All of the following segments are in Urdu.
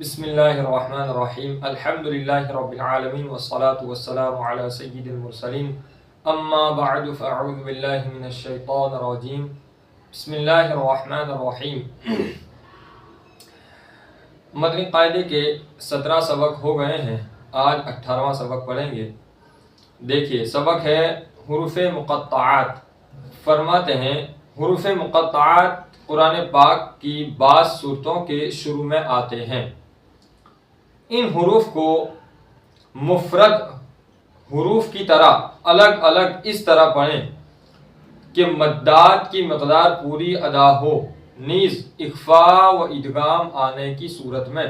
بسم اللہ الرحمن الرحیم الحمد للہ رب العالمین والصلاة والسلام علی سید المرسلین اما بعد فاعوذ باللہ من الشیطان الرجیم بسم اللہ الرحمن الرحیم۔ مدنی قاعدے کے 17 سبق ہو گئے ہیں، آج 18واں سبق پڑھیں گے۔ دیکھیے سبق ہے حروف مقطعات۔ فرماتے ہیں حروف مقطعات قرآن پاک کی بعض صورتوں کے شروع میں آتے ہیں۔ ان حروف کو مفرد حروف کی طرح الگ الگ اس طرح پڑھیں کہ مدات کی مقدار پوری ادا ہو، نیز اخفاء و ادغام آنے کی صورت میں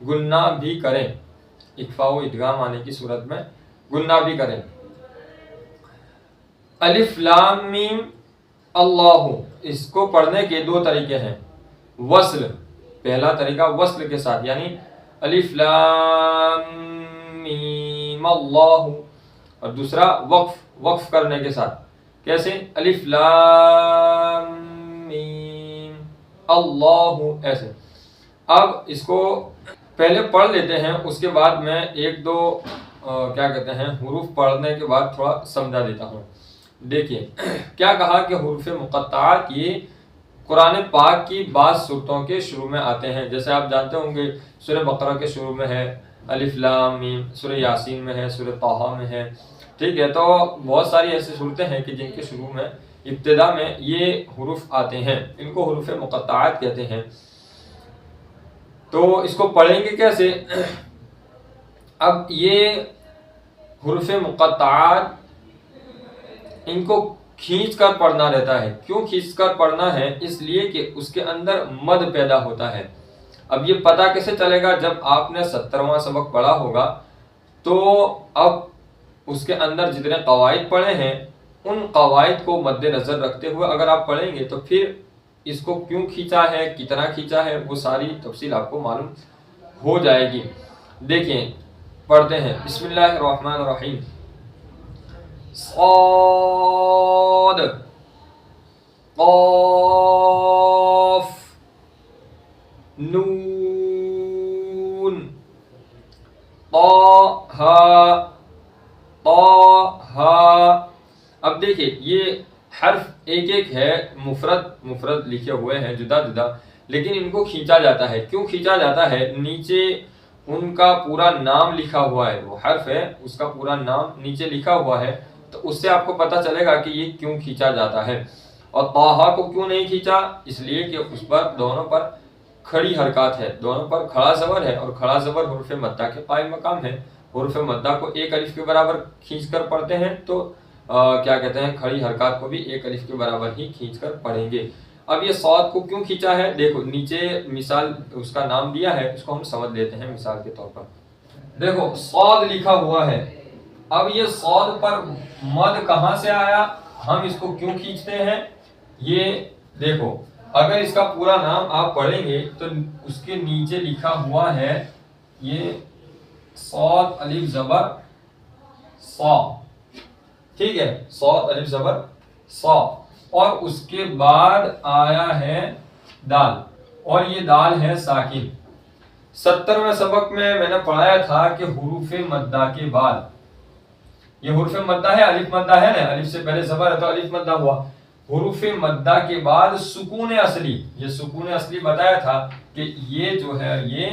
گننا بھی کریں۔ اخفاء و ادغام آنے کی صورت میں گننا بھی کریں۔ الف لام میم اللہ، اس کو پڑھنے کے دو طریقے ہیں۔ وصل، پہلا طریقہ وصل کے ساتھ، یعنی الف لام میم اللہ، اور دوسرا وقف کرنے کے ساتھ۔ کیسے؟ الف لام میم اللہ، ایسے۔ اب اس کو پہلے پڑھ لیتے ہیں، اس کے بعد میں ایک دو حروف پڑھنے کے بعد تھوڑا سمجھا دیتا ہوں۔ دیکھیے کیا کہا کہ حروف مقطعات یہ قرآن پاک کی بعض صورتوں کے شروع میں آتے ہیں۔ جیسے آپ جانتے ہوں گے سورہ بقرہ کے شروع میں ہے الف لام میم، سورہ یاسین میں ہے، سورہ طٰہٰ میں ہے، ٹھیک ہے۔ تو بہت ساری ایسی صورتیں ہیں کہ جن کے شروع میں ابتدا میں یہ حروف آتے ہیں، ان کو حروف مقطعات کہتے ہیں۔ تو اس کو پڑھیں گے کیسے؟ اب یہ حروف مقطعات ان کو کھینچ کر پڑھنا رہتا ہے۔ کیوں کھینچ کر پڑھنا ہے؟ اس لیے کہ اس کے اندر مد پیدا ہوتا ہے۔ اب یہ پتہ کیسے چلے گا؟ جب آپ نے 17واں سبق پڑھا ہوگا تو اب اس کے اندر جتنے قواعد پڑھے ہیں ان قواعد کو مد نظر رکھتے ہوئے اگر آپ پڑھیں گے تو پھر اس کو کیوں کھینچا ہے، کتنا کھینچا ہے، وہ ساری تفصیل آپ کو معلوم ہو جائے گی۔ دیکھیں پڑھتے ہیں، بسم اللہ الرحمن الرحیم۔ صاد، قاف، نون، طٰہٰ، طٰہٰ۔ اب دیکھیں یہ حرف ایک ایک ہے، مفرد لکھے ہوئے ہیں جدا جدا، لیکن ان کو کھینچا جاتا ہے۔ کیوں کھینچا جاتا ہے؟ نیچے ان کا پورا نام لکھا ہوا ہے، وہ حرف ہے اس کا پورا نام نیچے لکھا ہوا ہے، تو اس سے آپ کو پتہ چلے گا کہ یہ کیوں کھینچا جاتا ہے۔ اور طٰہٰ کو کیوں نہیں کھینچا؟ اس لیے کہ اس پر دونوں پر کھڑی حرکات ہے، دونوں پر کھڑا زبر ہے، اور کھڑا زبر حروف مدہ کے قائم مقام ہے۔ حروف مدہ کو ایک الف کے برابر کھینچ کر پڑھتے ہیں تو کھڑی حرکات کو بھی ایک الف کے برابر ہی کھینچ کر پڑھیں گے۔ اب یہ صاد کو کیوں کھینچا ہے؟ دیکھو نیچے مثال اس کا نام دیا ہے، اس کو ہم سمجھ لیتے ہیں مثال کے طور پر۔ دیکھو صاد لکھا ہوا ہے، اب یہ صاد پر مد کہاں سے آیا؟ ہم اس کو کیوں کھینچتے ہیں؟ یہ دیکھو اگر اس کا پورا نام آپ پڑھیں گے تو اس کے نیچے لکھا ہوا ہے یہ صاد الف زبر صا، ٹھیک ہے، صاد الف زبر صا، اور اس کے بعد آیا ہے دال، اور یہ دال ہے ساکن۔ 70ویں سبق میں نے پڑھایا تھا کہ حروف مدہ کے بعد، یہ حروف مدہ ہے، الف مدہ ہے نا، الف سے پہلے زبر ہے تو الف مدہ ہوا۔ حروف مدہ کے بعد سکون اصلی، یہ سکون اصلی بتایا تھا کہ یہ جو ہے یہ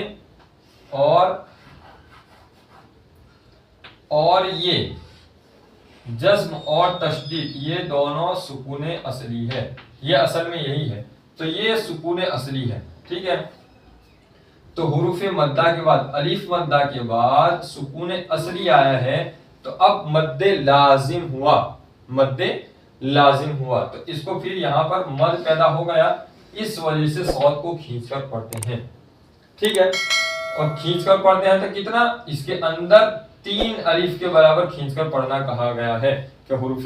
اور یہ جزم اور تشدید، یہ دونوں سکون اصلی ہے، یہ اصل میں یہی ہے، تو یہ سکون اصلی ہے، ٹھیک ہے۔ تو حروف مدہ کے بعد الف مدہ کے بعد سکون اصلی آیا ہے، تو اب مد لازم ہوا، مد لازم ہوا، تو اس کو پھر یہاں پر مد پیدا ہو گیا، اس وجہ سے صاد کو کھینچ کر پڑھتے ہیں، ٹھیک ہے۔ اور کھینچ کر پڑھتے ہیں تو کتنا؟ اس کے اندر 3 الف کے برابر کھینچ کر پڑھنا کہا گیا ہے کہ حروف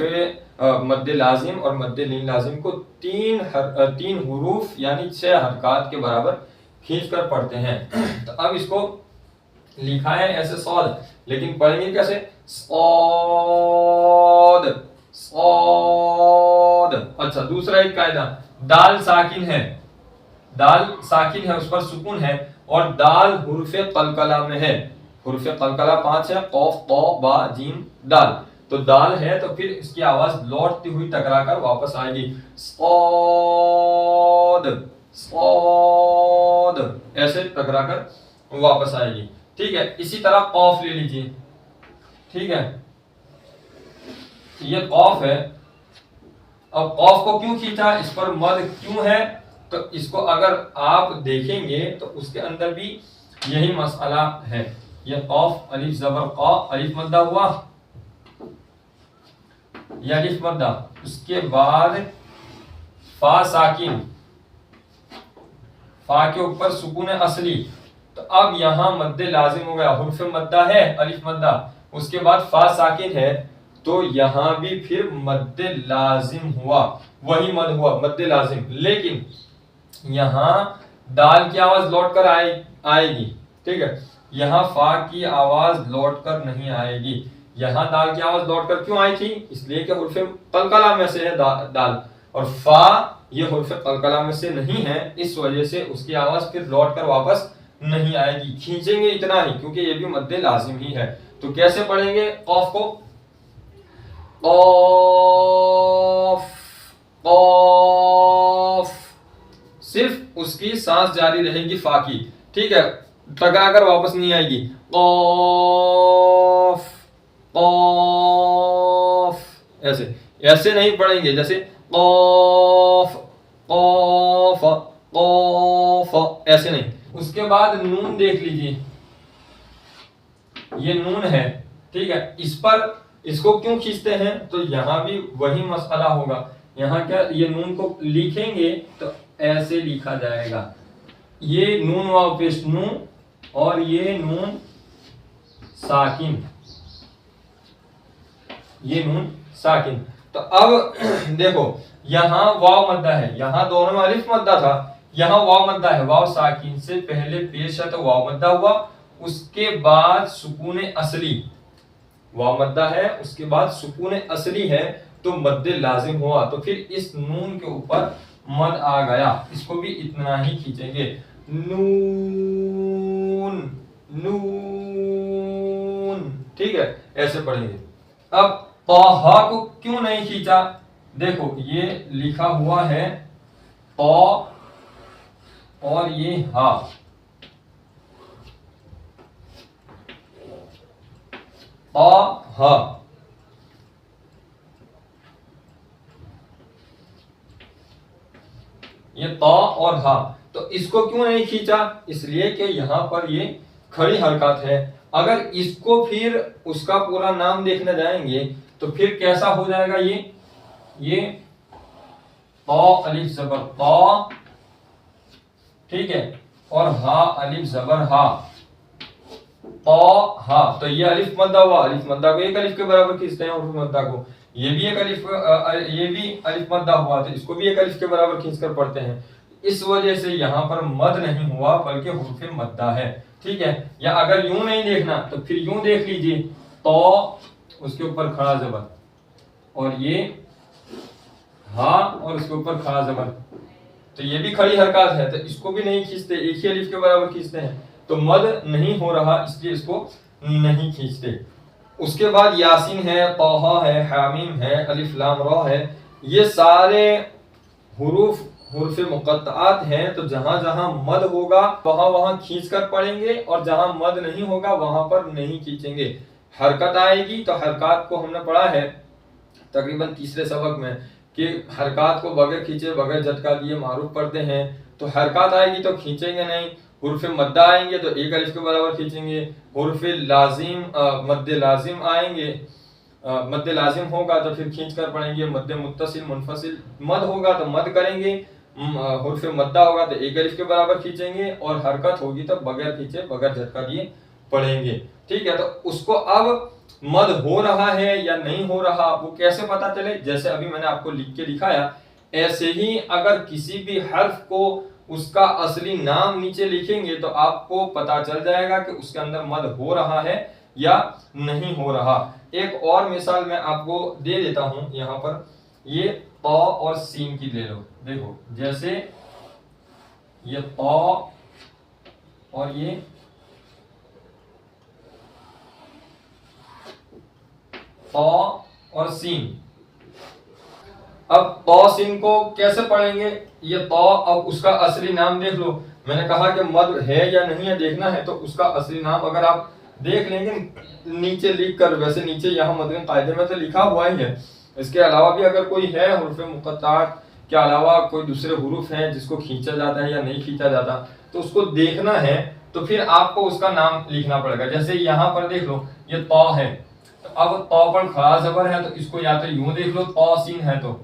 مد لازم اور مد لین لازم کو 3 حروف یعنی 6 حرکات کے برابر کھینچ کر پڑھتے ہیں۔ تو اب اس کو لکھا ہے ایسے صاد، لیکن پڑھیں گے کیسے؟ صاد، صاد۔ اچھا دوسرا ایک قاعدہ، دال ساکن ہے، دال ساکن ہے، اس پر سکون ہے، اور دال حروف قلقلہ میں ہے. حروف قلقلہ 5 ہے، قوف، طا، با، جیم، دال. تو دال ہے تو پھر اس کی آواز لوٹتی ہوئی ٹکرا کر واپس آئے گی، صاد، صاد، ایسے ٹکرا کر واپس آئے گی. ٹھیک ہے. اسی طرح قوف لے لیجیے. ٹھیک ہے، یہ قوف ہے. اب قوف کو کیوں کھینچا، اس پر مد کیوں ہے؟ تو اس کو اگر آپ دیکھیں گے تو اس کے اندر بھی یہی مسئلہ ہے. یہ قوف الف زبر قا، الف مدہ ہوا، یہ الف مدہ، اس کے بعد فا ساکن، فا کے اوپر سکون اصلی. تو اب یہاں مد لازم ہو گیا، حرف مدہ ہے الف مدہ، اس کے بعد فا ساکن ہے، تو یہاں بھی پھر مد لازم ہوا، وہی مد ہوا، مد لازم. لیکن یہاں دال کی آواز لوٹ کر آئے گی. ٹھیک ہے، یہاں فا کی آواز لوٹ کر نہیں آئے گی. یہاں دال کی آواز لوٹ کر کیوں آئی تھی؟ اس لیے کہ حرف قلقلہ میں سے ہے دال، اور فا یہ حرف قلقلہ میں سے نہیں ہے، اس وجہ سے اس کی آواز پھر لوٹ کر واپس نہیں آئے گی. کھینچیں گے اتنا ہی کیونکہ یہ بھی مد لازم ہی ہے. تو کیسے پڑھیں گے قوف کو؟ قوف، قوف، صرف اس کی سانس جاری رہے گی فا کی. ٹھیک ہے، ٹکرا کر واپس نہیں آئے گی. قوف، قوف، ایسے نہیں پڑھیں گے جیسے قوف، قوف، قوف، ایسے نہیں. اس کے بعد نون دیکھ لیجیے، یہ نون ہے. ٹھیک ہے، اس کو کیوں کھینچتے ہیں؟ تو یہاں بھی وہی مسئلہ ہوگا. یہاں کیا، یہ نون کو لکھیں گے تو ایسے لکھا جائے گا، یہ نون واو پیش نو، اور یہ نون ساکن، یہ نون ساکن. تو اب دیکھو یہاں واو مدہ ہے، یہاں دونوں میں الف مدہ تھا، یہاں واو مدہ ہے. واو ساکن سے پہلے پیش ہے تو واو مدہ ہوا، اس کے بعد سکون اصلی، واو مدہ ہے اس کے بعد سکون اصلی ہے تو مد لازم ہوا. تو پھر اس نون کے اوپر مد آ گیا، اس کو بھی اتنا ہی کھینچیں گے. نون، نون. ٹھیک ہے، ایسے پڑھیں گے. اب طہ کو کیوں نہیں کھینچا؟ دیکھو یہ لکھا ہوا ہے طا اور یہ ہا، طا ہا. یہ طا اور ہا، تو اس کو کیوں نہیں کھینچا؟ اس لیے کہ یہاں پر یہ کھڑی حرکات ہے. اگر اس کو پھر اس کا پورا نام دیکھنے جائیں گے تو پھر کیسا ہو جائے گا؟ یہ طا الف زبر طا، ٹھیک ہے، اور ہا الف زبر ہا، طا ہا. تو یہ الف مدہ ہوا، الف مدہ کو ایک الف کے برابر کھینچتے ہیں حرف مدہ کو. یہ بھی ایک الف، یہ بھی الف مدہ ہوا تو اس کو بھی ایک الف کے برابر کھینچ کر پڑھتے ہیں. اس وجہ سے یہاں پر مد نہیں ہوا بلکہ حرف مدہ ہے. ٹھیک ہے، یا اگر یوں نہیں دیکھنا تو پھر یوں دیکھ لیجیے، تو اس کے اوپر کھڑا زبر، اور یہ ہا اور اس کے اوپر کھڑا زبر، تو یہ بھی کھڑی حرکات ہے تو اس کو بھی نہیں کھینچتے، ایک ہی الف کے برابر کھینچتے ہیں. تو مد نہیں ہو رہا اس لیے اس کو نہیں کھینچتے. اس کے بعد یاسین ہے، طہ ہے، حامیم ہے، الف لام را ہے. یہ سارے حروف مقطعات ہیں، تو جہاں جہاں مد ہوگا وہاں کھینچ کر پڑھیں گے، اور جہاں مد نہیں ہوگا وہاں پر نہیں کھینچیں گے. حرکت آئے گی تو حرکات کو ہم نے پڑھا ہے تقریباً تیسرے سبق میں کہ حرکات کو بغیر کھینچے بغیر جھٹکا دیے معروف پڑھتے ہیں. تو حرکات آئے گی تو کھینچیں گے نہیں. حروف مدہ آئیں گے تو ایک الف کے برابر کھینچیں گے. حروف لازم مد لازم آئیں گے، مد لازم ہوگا تو پھر کھینچ کر پڑھیں گے. مد متصل منفصل مد ہوگا تو مد کریں گے، حرف مدہ ہوگا تو ایک الف کے برابر کھینچیں گے، اور حرکت ہوگی تو بغیر کھینچے بغیر جھٹکا دیے پڑھیں گے. ٹھیک ہے، تو اس کو اب مد ہو رہا ہے یا نہیں ہو رہا وہ کیسے پتا چلے؟ جیسے ابھی میں نے آپ کو لکھ کے دکھایا، ایسے ہی اگر کسی بھی حرف کو اس کا اصلی نام نیچے لکھیں گے تو آپ کو پتا چل جائے گا کہ اس کے اندر مد ہو رہا ہے یا نہیں ہو رہا. ایک اور مثال میں آپ کو دے دیتا ہوں یہاں پر، یہ طا اور سین کی لے لو. دیکھو جیسے یہ طا اور یہ تو اور سین. اب تو سین کو کیسے پڑھیں گے؟ یہ تو اب اس کا اصلی نام دیکھ لو. میں نے کہا کہ مد ہے یا نہیں ہے دیکھنا ہے، تو اس کا اصلی نام اگر آپ دیکھ لیں گے نیچے لکھ کر، ویسے نیچے یہاں مدنی قاعدے میں تو لکھا ہوا ہی ہے، اس کے علاوہ بھی اگر کوئی ہے حروف مقطعات کے علاوہ کوئی دوسرے حروف ہیں جس کو کھینچا جاتا ہے یا نہیں کھینچا جاتا، تو اس کو دیکھنا ہے تو پھر آپ کو اس کا نام لکھنا پڑے گا. جیسے یہاں پر دیکھ لو یہ تو ہے، تو اب تو پر کھڑا زبر ہے تو اس کو یا تو یوں دیکھ لو تو سین ہے تو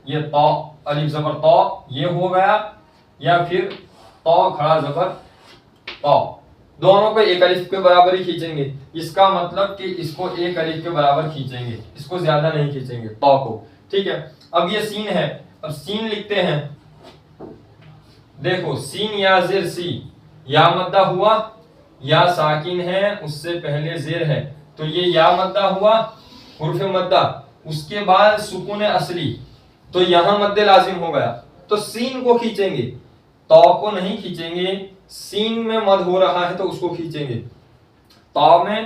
یہ تو الف زبر تو یہ ہو گیا، یا پھر تو کھڑا زبر تو، دونوں کو ایک الف کے برابر ہی کھینچیں گے. اس کا مطلب کہ اس کو ایک الف کے برابر کھینچیں گے، اس کو زیادہ نہیں کھینچیں گے تو کو. ٹھیک ہے. اب یہ سین ہے، اب سین لکھتے ہیں. دیکھو سین یا زیر سی، یا مدہ ہوا، یا ساکن ہے اس سے پہلے زیر ہے، تو یہ یا مدہ ہوا حرف مدہ، اس کے بعد سکون اصلی، تو یہاں مد لازم ہو گیا، تو سین کو کھینچیں گے، تو کو نہیں کھینچیں گے. سین میں مد ہو رہا ہے تو اس کو کھینچیں گے، تو میں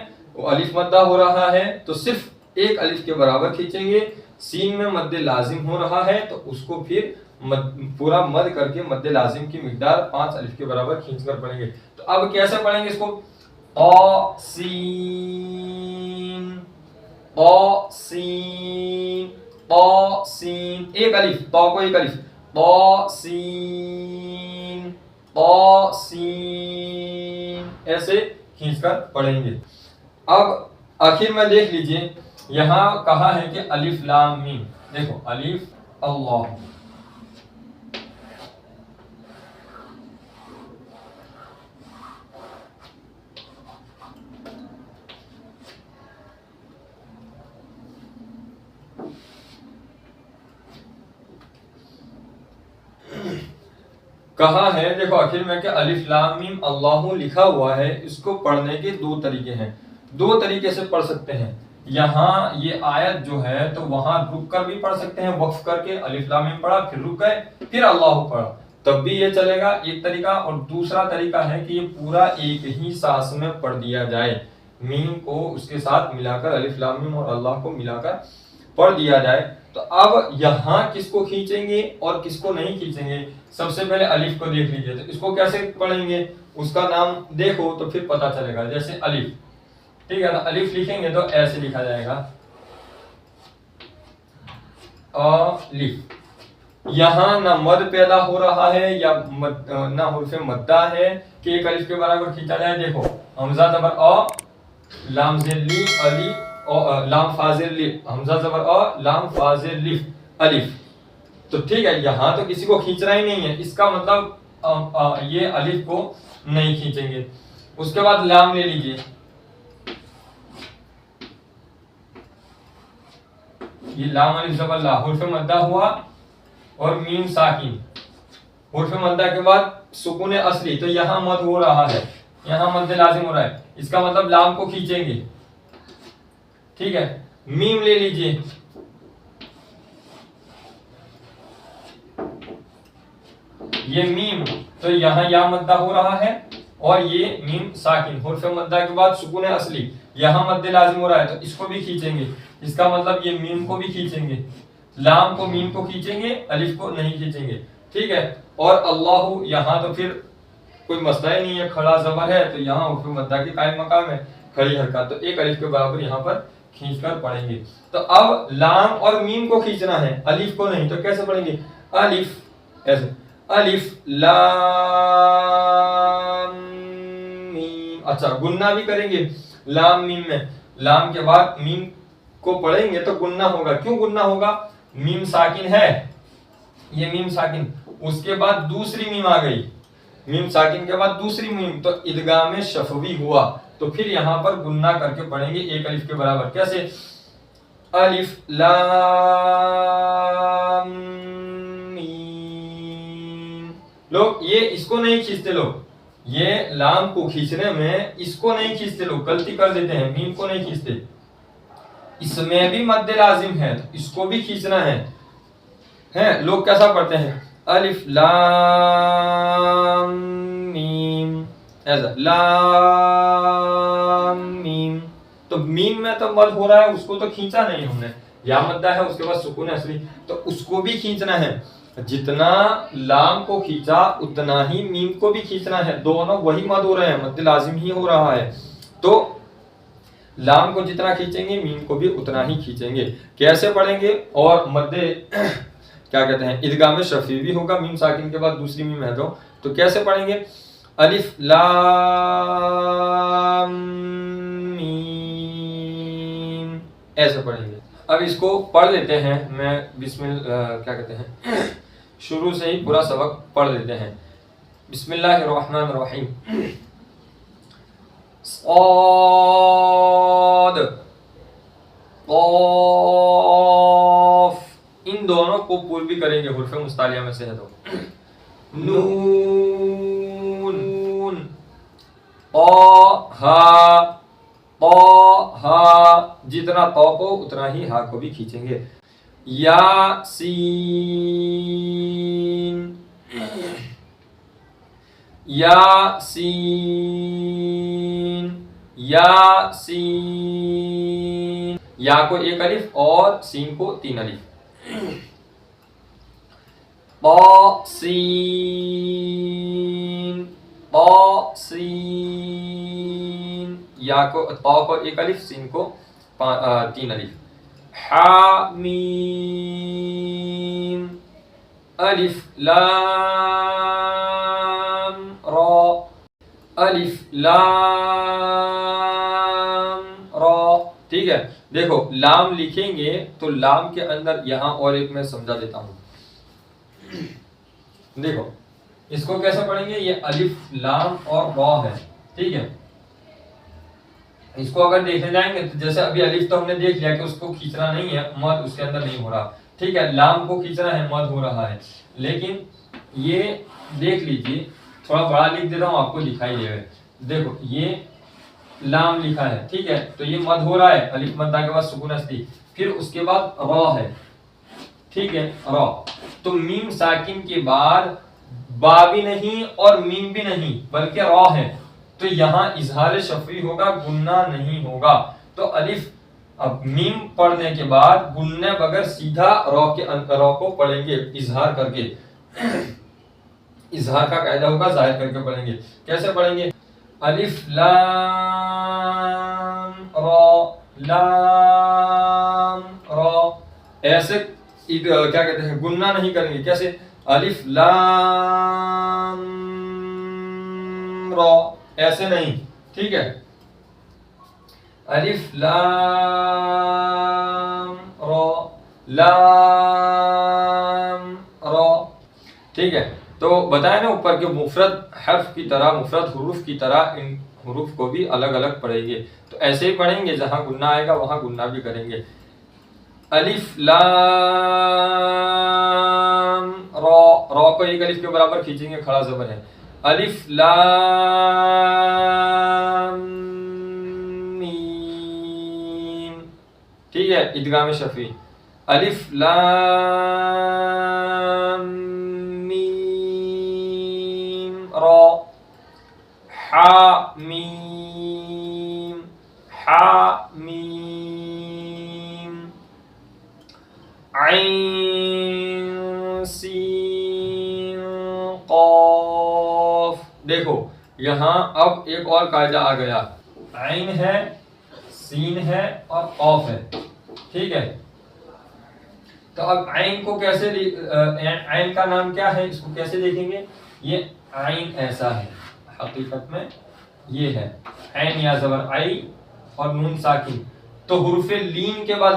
الف مدہ ہو رہا ہے تو صرف ایک الف کے برابر کھینچیں گے. سین میں مد لازم ہو رہا ہے تو اس کو پھر پورا مد کر کے مد لازم کی مقدار 5 الف کے برابر کھینچ کر پڑھیں گے. تو اب کیسے پڑھیں گے اس کو؟ تو سین تو سین تو سین، ایک الف، تو کو ایک الف، تو سین تو سین، ایسے کھینچ کر پڑھیں گے. اب آخر میں دیکھ لیجئے یہاں کہا ہے کہ الف لام میم. دیکھو الف اللہ، کہا ہے دیکھو آخر میں کہ الف لام میم اللہ لکھا ہوا ہے. اس کو پڑھنے کے دو طریقے ہیں، دو طریقے سے پڑھ سکتے ہیں. یہاں یہ آیت جو ہے تو وہاں رک کر بھی پڑھ سکتے ہیں، وقف کر کے الف لام میم پڑھا، پھر رک گئے، پھر اللہ پڑھا، تب بھی یہ چلے گا ایک طریقہ. اور دوسرا طریقہ ہے کہ یہ پورا ایک ہی سانس میں پڑھ دیا جائے، میم کو اس کے ساتھ ملا کر الف لام میم اور اللہ کو ملا کر پڑھ دیا جائے. تو اب یہاں کس کو کھینچیں گے اور کس کو نہیں کھینچیں گے؟ سب سے پہلے الف کو دیکھ لیجئے. تو اس کو کیسے پڑھیں گے؟ اس کا نام دیکھو تو پھر پتا چلے گا. جیسے الف، ٹھیک ہے نا، الف لکھیں گے تو ایسے لکھا جائے گا الف. یہاں نہ مد پیدا ہو رہا ہے یا نہ حرف مدہ ہے کہ ایک الف کے برابر کھینچا جائے. دیکھو حمزہ زبر ا، لام زیر لی، علی، لام فازر لی، حمزہ زبر ا، لام فازر لف، الف. تو ٹھیک ہے، یہاں تو کسی کو کھینچنا ہی نہیں ہے، اس کا مطلب یہ الف کو نہیں کھینچیں گے. اس کے بعد لام لے لیجئے، یہ لام الف زبر لا، حرف مدہ ہوا اور میم ساکن، حرف مدہ کے بعد سکون اصلی، تو یہاں مد ہو رہا ہے، یہاں مد لازم ہو رہا ہے، اس کا مطلب لام کو کھینچیں گے. ٹھیک ہے. میم لے لیجئے، یہ میم، تو یہاں یا مدہ ہو رہا ہے اور یہ میم ساکن، حرف مدہ کے بعد سکون اصلی، یہاں مد لازم ہو رہا ہے تو اس کو بھی کھینچیں گے. اس کا مطلب یہ میم کو بھی کھینچیں گے، لام کو میم کو کھینچیں گے، الف کو نہیں کھینچیں گے. ٹھیک ہے. اور اللہ یہاں تو پھر کوئی مسئلہ ہی نہیں ہے، کھڑا زبر ہے تو یہاں حرف مدہ کے قائم مقام ہے، کھڑی حرکت، تو ایک الف کے برابر یہاں پر کھینچ کر پڑھیں گے. تو اب لام اور میم کو کھینچنا ہے، الف کو نہیں. تو کیسے پڑھیں گے؟ الف ایسے، الف لام میم. اچھا گننا بھی کریں گے لام میم میں، لام کے بعد میم کو پڑھیں گے تو گننا ہوگا. کیوں گننا ہوگا؟ میم ساکن ہے، یہ میم ساکن، اس کے بعد دوسری میم آ گئی، میم ساکن کے بعد دوسری میم، تو ادغام شفوی ہوا، تو پھر یہاں پر گننا کر کے پڑھیں گے ایک الف کے برابر. کیسے؟ الف لام میم. لوگ یہ اس کو نہیں کھینچتے، لوگ یہ لام کو کھینچنے میں اس کو نہیں کھینچتے، لوگ غلطی کر دیتے ہیں، میم کو نہیں کھینچتے. اس میں بھی مد لازم ہے تو اس کو بھی کھینچنا ہے. لوگ کیسا پڑھتے ہیں؟ الف لام میم ایسا لام میم. تو میم میں تو مد ہو رہا ہے، اس کو تو کھینچا نہیں ہم نے، یا مدہ ہے اس کے بعد سکون اصلی، تو اس کو بھی کھینچنا ہے. جتنا لام کو کھینچا اتنا ہی میم کو بھی کھینچنا ہے، دونوں وہی مد ہو رہے ہیں، مد لازم ہی ہو رہا ہے. تو لام کو جتنا کھینچیں گے میم کو بھی اتنا ہی کھینچیں گے. کیسے پڑھیں گے؟ اور مد کیا کہتے ہیں ادغام شفیع بھی ہوگا میم ساکن کے بعد دوسری میم ہے تو کیسے پڑھیں گے؟ الف لام میم ایسے پڑھیں گے. اب اس کو پڑھ لیتے ہیں، میں بسم اللہ کیا کہتے ہیں شروع سے ہی پورا سبق پڑھ لیتے ہیں. بسم اللہ الرحمن الرحیم. صاد قاف، ان دونوں کو پور بھی کریں گے، حروف مستعلیہ میں سے ہے تو. نون ہا جتنا تو کو اتنا ہی ہا کو بھی کھینچیں گے. یاسین یا کو ایک الف اور سین کو 3 الف. طاسین یا کو طا کو ایک الف سین کو 3 الف. حامیم الف لام را ٹھیک ہے. دیکھو لام لکھیں گے تو لام کے اندر یہاں اور ایک میں سمجھا دیتا ہوں. دیکھو اس کو کیسے پڑھیں گے؟ یہ الف لام اور را ہے، ٹھیک ہے. اس کو اگر دیکھنے جائیں گے تو جیسے ابھی الف تو ہم نے دیکھ لیا کہ اس کو کھینچنا نہیں ہے، مد اس کے اندر نہیں ہو رہا، ٹھیک ہے. لام کو کھینچنا ہے، مد ہو رہا ہے. لیکن یہ دیکھ لیجیے، تھوڑا بڑا لکھ دیتا ہوں آپ کو دکھائی دے گا. دیکھو یہ لام لکھا ہے، ٹھیک ہے، تو یہ مد ہو رہا ہے، الف مدہ کے بعد سکون اصلی، پھر اس کے بعد را ہے، ٹھیک ہے را. تو میم ساکن کے بعد با بھی نہیں اور میم بھی نہیں بلکہ را ہے، تو یہاں اظہار شفوی ہوگا، گننا نہیں ہوگا. تو الف اب میم پڑھنے کے بعد گننے بغیر سیدھا را کو پڑھیں گے اظہار کر کے. اظہار کا قاعدہ ہوگا ظاہر کر کے پڑھیں گے. کیسے پڑھیں گے؟ الف لام را ایسے کیا کہتے ہیں گننا نہیں کریں گے. کیسے؟ الف لام را ایسے نہیں، ٹھیک ہے. الف لام را ٹھیک ہے. تو بتائیں نا اوپر کے مفرد حرف کی طرح، مفرد حروف کی طرح ان حروف کو بھی الگ الگ پڑھیں گے. تو ایسے ہی پڑھیں گے، جہاں گننا آئے گا وہاں گننا بھی کریں گے. الف لام را کو ایک الف کے برابر کھینچیں گے، کھڑا زبر ہے. الف لام میم ٹھیک ہے، ادغام شفیع. الف لام میم را. حامیم عین سین قاف. دیکھو یہاں اب ایک اور قاعدہ آ گیا، عین ہے، سین ہے اور قاف ہے، ٹھیک ہے. تو اب عین کو کیسے عین کا نام کیا ہے، اس کو کیسے دیکھیں گے؟ یہ عین ایسا ہے، حقیقت میں یہ ہے عین یا زبر عی اور نون ساکن. تو حروف لین کے بعد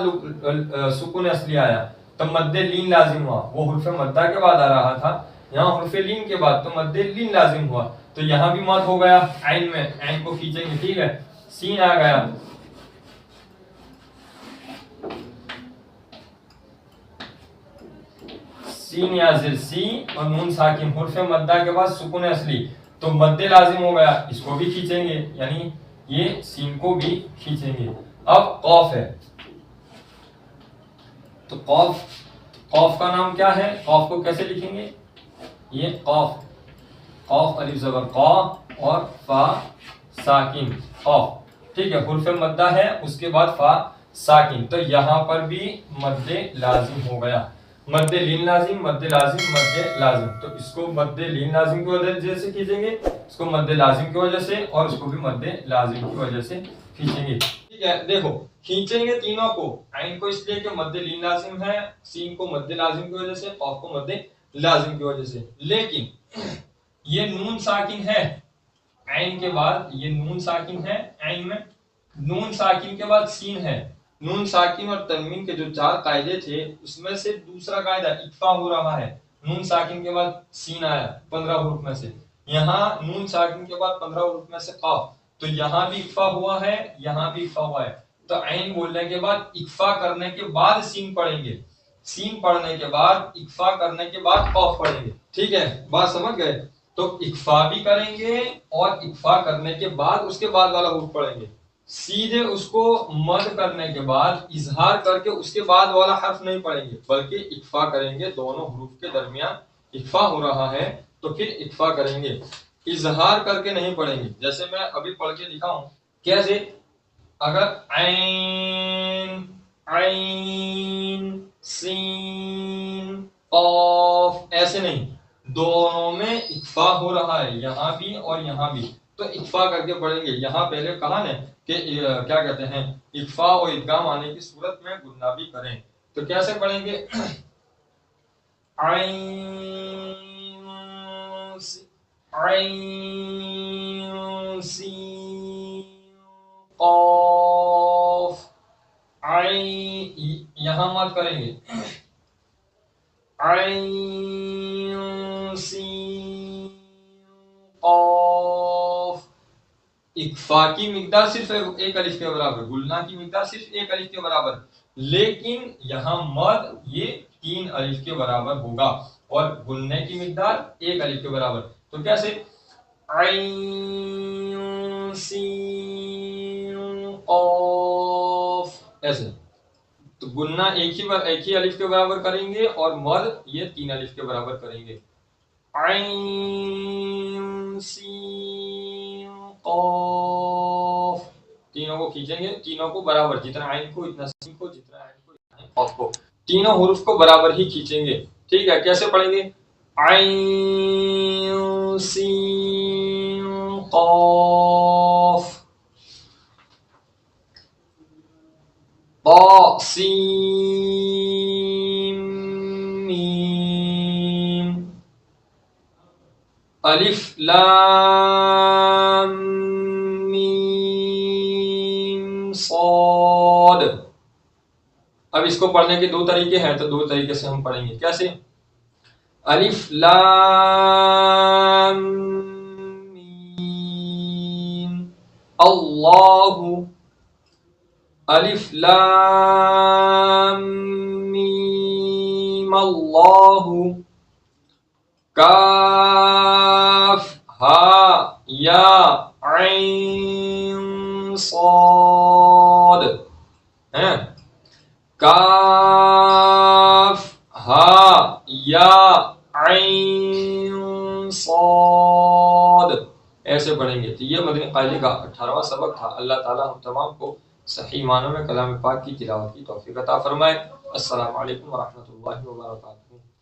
سکون اصلی آیا تو مد لین لازم ہوا، وہ حرف مدہ کے بعد آ رہا تھا، یہاں حرف لین کے بعد تو مد لین لازم ہوا، تو یہاں بھی مد ہو گیا. عین میں عین کو کھینچیں گے، ٹھیک ہے. سین آ گیا، سین یا زر سی اور نون ساکن حرف مدہ کے بعد سکون اصلی، تو مد لازم ہو گیا، اس کو بھی کھینچیں گے، یعنی یہ سین کو بھی کھینچیں گے. اب قاف ہے، تو قاف کا نام کیا ہے؟ قاف کو کیسے لکھیں گے؟ یہ قاف الف زبر قا اور فا ساکن قاف، ٹھیک ہے، حرف مدہ ہے، اس کے بعد فا ساکن، تو یہاں پر بھی مد لازم ہو گیا، مد لین لازم، مد لازم، مد لازم، تو اس کو مد لین لازم کی وجہ سے کھینچیں گے، اس کو مد لازم کی وجہ سے، اور اس کو بھی مد لازم کی وجہ سے کھینچیں گے، ٹھیک ہے۔ دیکھو کھینچیں گے تینوں کو، عین کو اس لیے کہ مد لین لازم ہے، سین کو مد لازم کی وجہ سے، قاف کو مد لازم کی وجہ سے، لیکن یہ نون ساکن ہے عین کے بعد، یہ نون ساکن ہے عین میں، نون ساکن کے بعد سین ہے، نون ساکن اور تنوین کے جو 4 قاعدے تھے اس میں سے دوسرا قاعدہ اکفا ہو رہا ہے، نون ساکن کے بعد سین آیا 15 حروف میں سے، یہاں نون ساکن کے بعد 15 حروف میں سے قاف، تو یہاں بھی اکفا ہوا ہے، یہاں بھی اکفا ہوا ہے، تو عین بولنے کے بعد اکفا کرنے کے بعد سین پڑھیں گے، سین پڑھنے کے بعد اکفا کرنے کے بعد قاف پڑھیں گے، ٹھیک ہے، بات سمجھ گئے؟ تو اکفا بھی کریں گے اور اکفا کرنے کے بعد اس کے بعد والا حروف پڑھیں گے، سیدھے اس کو مد کرنے کے بعد اظہار کر کے اس کے بعد والا حرف نہیں پڑھیں گے، بلکہ اکفا کریں گے، دونوں حروف کے درمیان اکفا ہو رہا ہے تو پھر اکفا کریں گے، اظہار کر کے نہیں پڑھیں گے، جیسے میں ابھی پڑھ کے دکھاؤں، کیسے؟ اگر عین عین سین قاف ایسے نہیں، دونوں میں اکفا ہو رہا ہے، یہاں بھی اور یہاں بھی، تو اکفا کر کے پڑھیں گے، یہاں پہلے کہا نا کہ کیا کہتے ہیں، اکفا اور ادغام آنے کی صورت میں گننا بھی کریں، تو کیسے پڑھیں گے؟ عین عین سین قاف عین، یہاں مت کریں گے، عین سین قاف، اکفا کی مقدار صرف ایک الف کے برابر، گلنا کی مقدار صرف ایک الف کے برابر، لیکن یہاں مد یہ 3 الف کے برابر ہوگا اور گلنے کی مقدار ایک الف کے برابر، تو کیسے؟ عین سین قاف ایسے، تو گننا ایک ہی الف کے برابر کریں گے اور مد یہ 3 الف کے برابر کریں گے، عین سین قاف، تینوں کو کھینچیں گے، تینوں کو برابر، جتنا عین کو اتنا سین کو، جتنا عین کو اتنا قاف کو، تینوں حروف کو برابر ہی کھینچیں گے، ٹھیک ہے۔ کیسے پڑھیں گے؟ عین سین قاف طا سین میم الف لام میم صاد، اب اس کو پڑھنے کے 2 طریقے ہیں، تو 2 طریقے سے ہم پڑھیں گے، کیسے؟ الف لام میم اللہ، الف لام میم اللہ، کاف ہا یا عین صاد، کاف ہا یا عین صاد، ایسے پڑھیں گے، تو یہ مدنی قاعدے کا 18واں سبق تھا۔ اللہ تعالیٰ ہم تمام کو صحیح معنوں میں کلام پاک کی تلاوت کی توفیق عطا فرمائے۔ السلام علیکم ورحمۃ اللہ وبرکاتہ۔